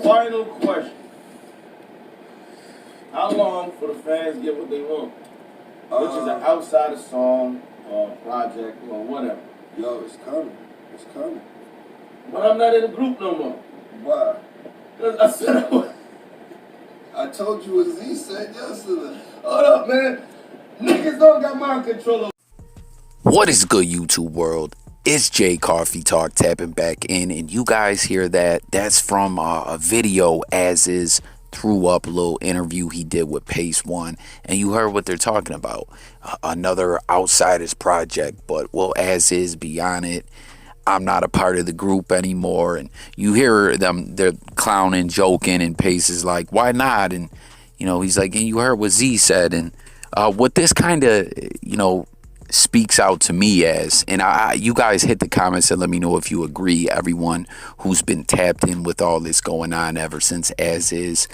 final question. How long for the fans get what they want? Which is an outsider song or project or whatever. Yo, it's coming. It's coming. But I'm not in the group no more. Why? Because I said I told you what Z said yesterday. Hold up, man. Niggas don't got mind control. What is good, YouTube world? It's J Coffee Talk tapping back in, and you guys hear that? That's from a video Azizz threw up, a little interview he did with Pacewon, and you heard what they're talking about. Another Outsidaz project, but will Azizz be on it? I'm not a part of the group anymore. And you hear them, they're clowning, joking, and Pace is like, why not? And, you know, he's like, and you heard what Z said. And what this kind of, you know, speaks out to me as, and you guys hit the comments and let me know if you agree, everyone who's been tapped in with all this going on ever since Azizz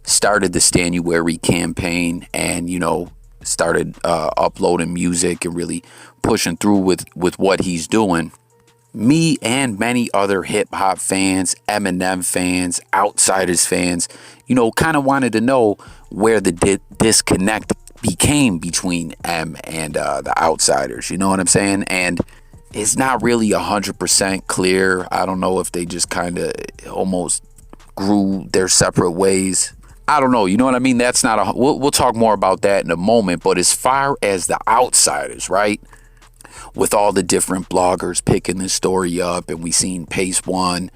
started the Stanuary campaign and, you know, started uploading music and really pushing through with what he's doing. Me and many other hip-hop fans, Eminem fans, Outsidaz fans, you know, kind of wanted to know where the disconnect became between M and the Outsidaz, you know what I'm saying? And it's not really 100% clear. I don't know if they just kind of almost grew their separate ways. I don't know, you know what I mean? That's not we'll talk more about that in a moment. But as far as the Outsidaz, right? With all the different bloggers picking this story up, and we seen Pacewon,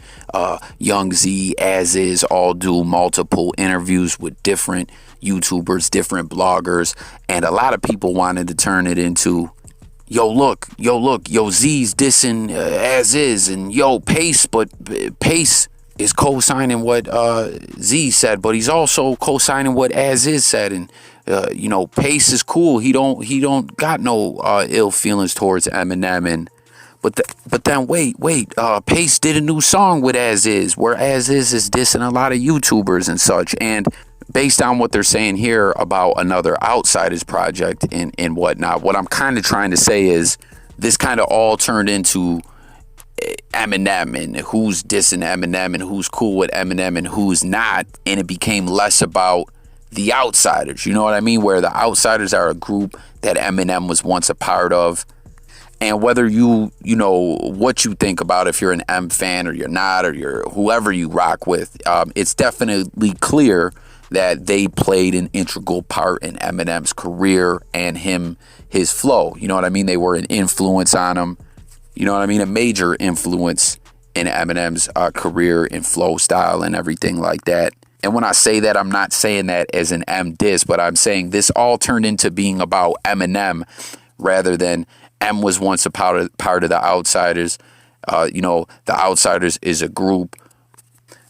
Young Z, Azizz all do multiple interviews with different YouTubers, different bloggers, and a lot of people wanted to turn it into, yo look, yo Z's dissing Azizz, and yo Pace, but Pace is co-signing what Z said, but he's also co-signing what Azizz said, and you know, Pace is cool. He don't got no ill feelings towards Eminem, and but then wait, Pace did a new song with Azizz, where Azizz is dissing a lot of YouTubers and such, and based on what they're saying here about another Outsidaz project and whatnot, what I'm kind of trying to say is this kind of all turned into Eminem and who's dissing Eminem and who's cool with Eminem and who's not, and it became less about the Outsidaz, you know what I mean? Where the Outsidaz are a group that Eminem was once a part of. And whether you know what you think about, if you're an M fan or you're not, or you're whoever you rock with, it's definitely clear that they played an integral part in Eminem's career and his flow. You know what I mean? They were an influence on him. You know what I mean? A major influence in Eminem's career and flow style and everything like that. And when I say that, I'm not saying that as an M diss, but I'm saying this all turned into being about Eminem rather than M was once a part of the Outsidaz. You know, the Outsidaz is a group.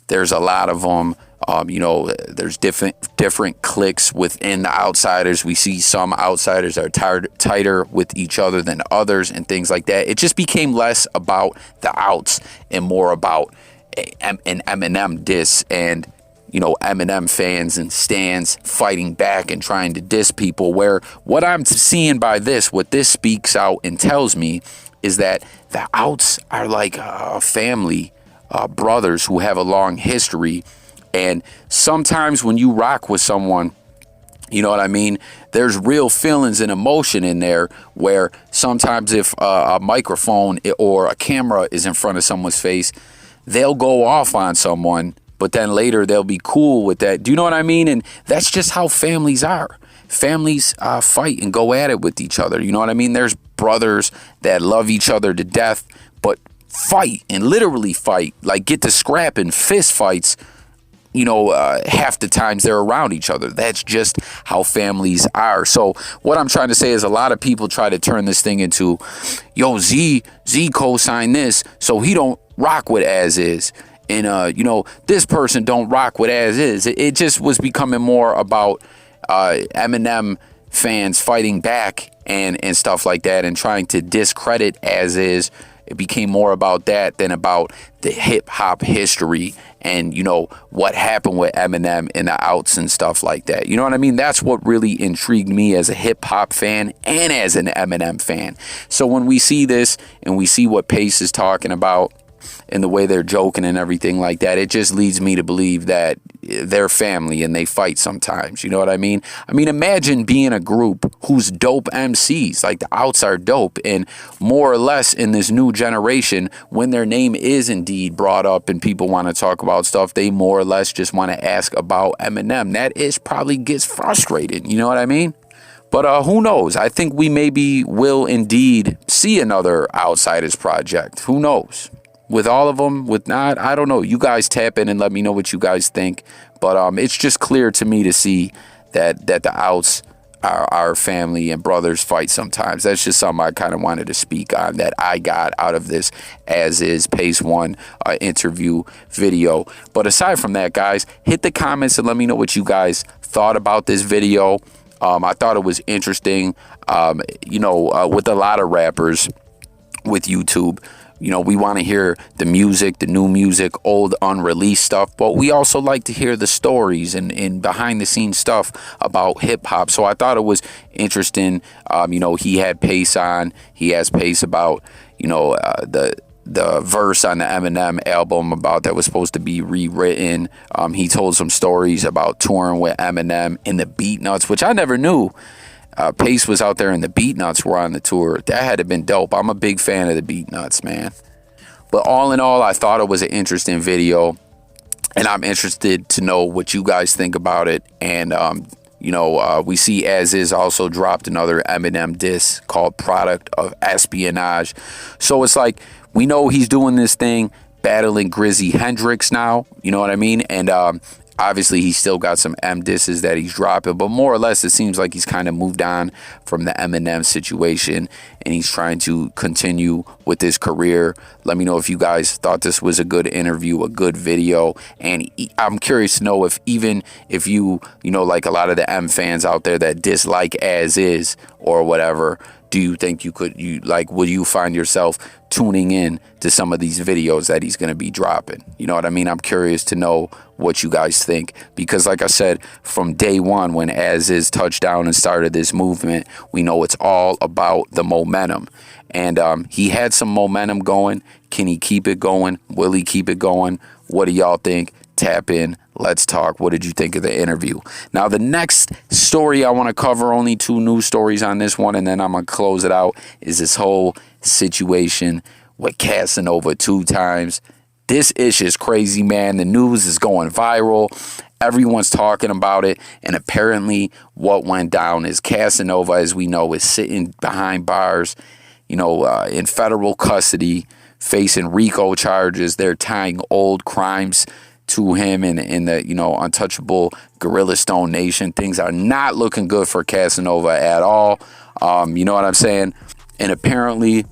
There's a lot of them. You know, there's different cliques within the Outsidaz. We see some Outsidaz are tighter with each other than others and things like that. It just became less about the outs and more about an Eminem diss and, you know, Eminem fans and stans fighting back and trying to diss people, where what I'm seeing by this, what this speaks out and tells me is that the outs are like a family, brothers who have a long history. And sometimes when you rock with someone, you know what I mean? There's real feelings and emotion in there, where sometimes if a microphone or a camera is in front of someone's face, they'll go off on someone, but then later they'll be cool with that. Do you know what I mean? And that's just how families are. Families fight and go at it with each other. You know what I mean? There's brothers that love each other to death, but fight and literally fight, like get to scrap and fist fights, you know, half the times they're around each other. That's just how families are. So what I'm trying to say is a lot of people try to turn this thing into, yo, Z co-signed this, so he don't rock with Azizz. And, you know, this person don't rock with Azizz. It just was becoming more about Eminem fans fighting back and stuff like that and trying to discredit Azizz. It became more about that than about the hip-hop history and, you know, what happened with Eminem and the outs and stuff like that. You know what I mean? That's what really intrigued me as a hip-hop fan and as an Eminem fan. So when we see this and we see what Pace is talking about in the way they're joking and everything like that, it just leads me to believe that they're family and they fight sometimes. You know what I mean? I mean, imagine being a group who's dope MCs, like the Outs are dope, and more or less in this new generation, when their name is indeed brought up and people want to talk about stuff, they more or less just want to ask about Eminem. That is probably gets frustrating. You know what I mean? But who knows? I think we maybe will indeed see another Outsidaz project. Who knows? With all of them, with not, I don't know. You guys tap in and let me know what you guys think. But it's just clear to me to see that the Outs are our family and brothers fight sometimes. That's just something I kind of wanted to speak on that I got out of this Azizz Pacewon interview video. But aside from that, guys, hit the comments and let me know what you guys thought about this video. I thought it was interesting, with a lot of rappers with YouTube. You know, we want to hear the music, the new music, old unreleased stuff, but we also like to hear the stories and behind the scenes stuff about hip hop. So I thought it was interesting. He had Pace on. He asked Pace about, the verse on the Eminem album about that was supposed to be rewritten. He told some stories about touring with Eminem in the Beatnuts, which I never knew. Pace was out there and the Beatnuts were on the tour. That had to have been dope. I'm a big fan of the Beatnuts, man. But all in all, I thought it was an interesting video, and I'm interested to know what you guys think about it. And we see Azizz also dropped another Eminem diss called Product of Espionage. So it's like, we know he's doing this thing, battling Grizzy Hendrix now, you know what I mean? And obviously he's still got some M disses that he's dropping, but more or less it seems like he's kind of moved on from the Eminem situation and he's trying to continue with his career. Let me know if you guys thought this was a good interview, a good video, and I'm curious to know if even if you like a lot of the M fans out there that dislike Azizz or whatever, do you think will you find yourself tuning in to some of these videos that he's going to be dropping? You know what I mean? I'm curious to know what you guys think, because like I said, from day one when Azizz touched down and started this movement, we know it's all about the momentum. And he had some momentum going. Can he keep it going? Will he keep it going? What do y'all think? Tap in. Let's talk. What did you think of the interview? Now, the next story I want to cover, only 2 news stories on this one, and then I'm going to close it out, is this whole situation with Casanova 2X. This ish is crazy, man. The news is going viral. Everyone's talking about it. And apparently what went down is Casanova, as we know, is sitting behind bars, in federal custody, facing RICO charges. They're tying old crimes to him in the, Untouchable Gorilla Stone Nation. Things are not looking good for Casanova at all. You know what I'm saying? And apparently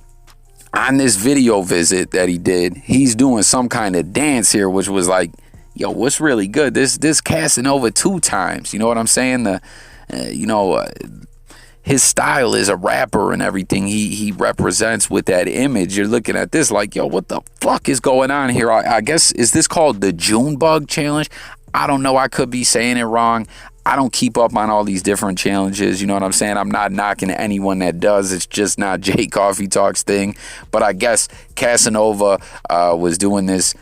on this video visit that he did, he's doing some kind of dance here, which was like, yo, what's really good? This Casanova 2X. You know what I'm saying? His style as a rapper and everything he represents with that image. You're looking at this like, yo, what the fuck is going on here? I guess, is this called the June Bug Challenge? I don't know. I could be saying it wrong. I don't keep up on all these different challenges. You know what I'm saying? I'm not knocking anyone that does. It's just not Jay Coffee Talks thing. But I guess Casanova was doing this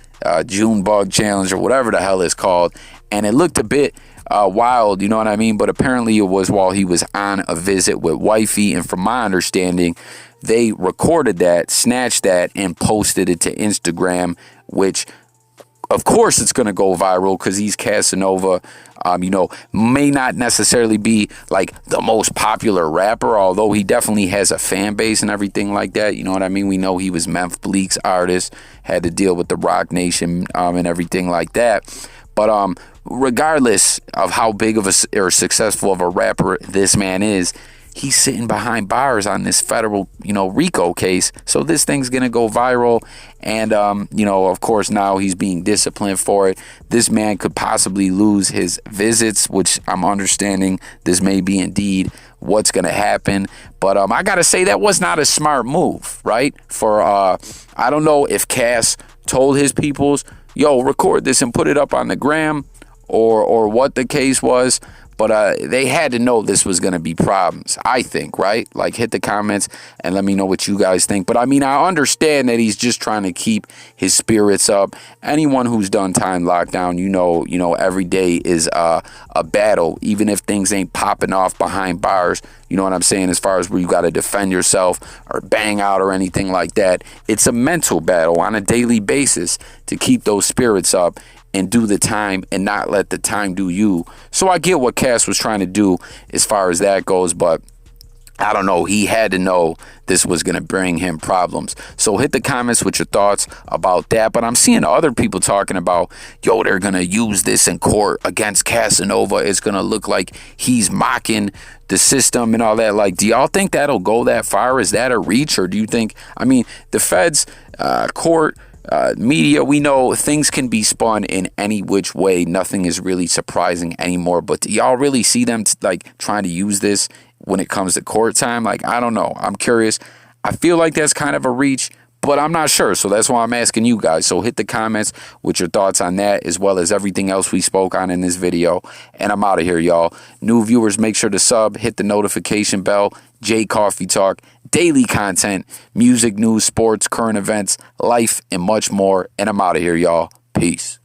June Bug Challenge or whatever the hell it's called. And it looked a bit wild, you know what I mean? But apparently it was while he was on a visit with wifey. And from my understanding, they recorded that, snatched that, and posted it to Instagram, which, of course, it's going to go viral because he's Casanova. May not necessarily be like the most popular rapper, although he definitely has a fan base and everything like that. You know what I mean? We know he was Memphis Bleek's artist, had to deal with the Rock Nation and everything like that. But regardless of how big of or successful of a rapper this man is, he's sitting behind bars on this federal, RICO case. So this thing's going to go viral. And, of course, now he's being disciplined for it. This man could possibly lose his visits, which I'm understanding this may be indeed what's going to happen. But I got to say that was not a smart move, right? I don't know if Cass told his peoples, yo, record this and put it up on the gram or what the case was. But they had to know this was going to be problems, I think, right? Like, hit the comments and let me know what you guys think. But I mean, I understand that he's just trying to keep his spirits up. Anyone who's done time lockdown, you know, every day is a battle, even if things ain't popping off behind bars. You know what I'm saying? As far as where you got to defend yourself or bang out or anything like that. It's a mental battle on a daily basis to keep those spirits up and do the time and not let the time do you. So I get what Cass was trying to do as far as that goes, but I don't know. He had to know this was going to bring him problems. So hit the comments with your thoughts about that. But I'm seeing other people talking about, yo, they're going to use this in court against Casanova. It's going to look like he's mocking the system and all that. Like, do y'all think that'll go that far? Is that a reach? Or do you think, I mean, the feds, court, media, we know things can be spun in any which way. Nothing is really surprising anymore. But do y'all really see them like trying to use this when it comes to court time? Like, I don't know. I'm curious. I feel like that's kind of a reach, but I'm not sure. So that's why I'm asking you guys. So hit the comments with your thoughts on that, as well as everything else we spoke on in this video. And I'm out of here, y'all. New viewers, make sure to sub, hit the notification bell. J Coffee Talk, daily content, music, news, sports, current events, life, and much more. And I'm out of here, y'all. Peace.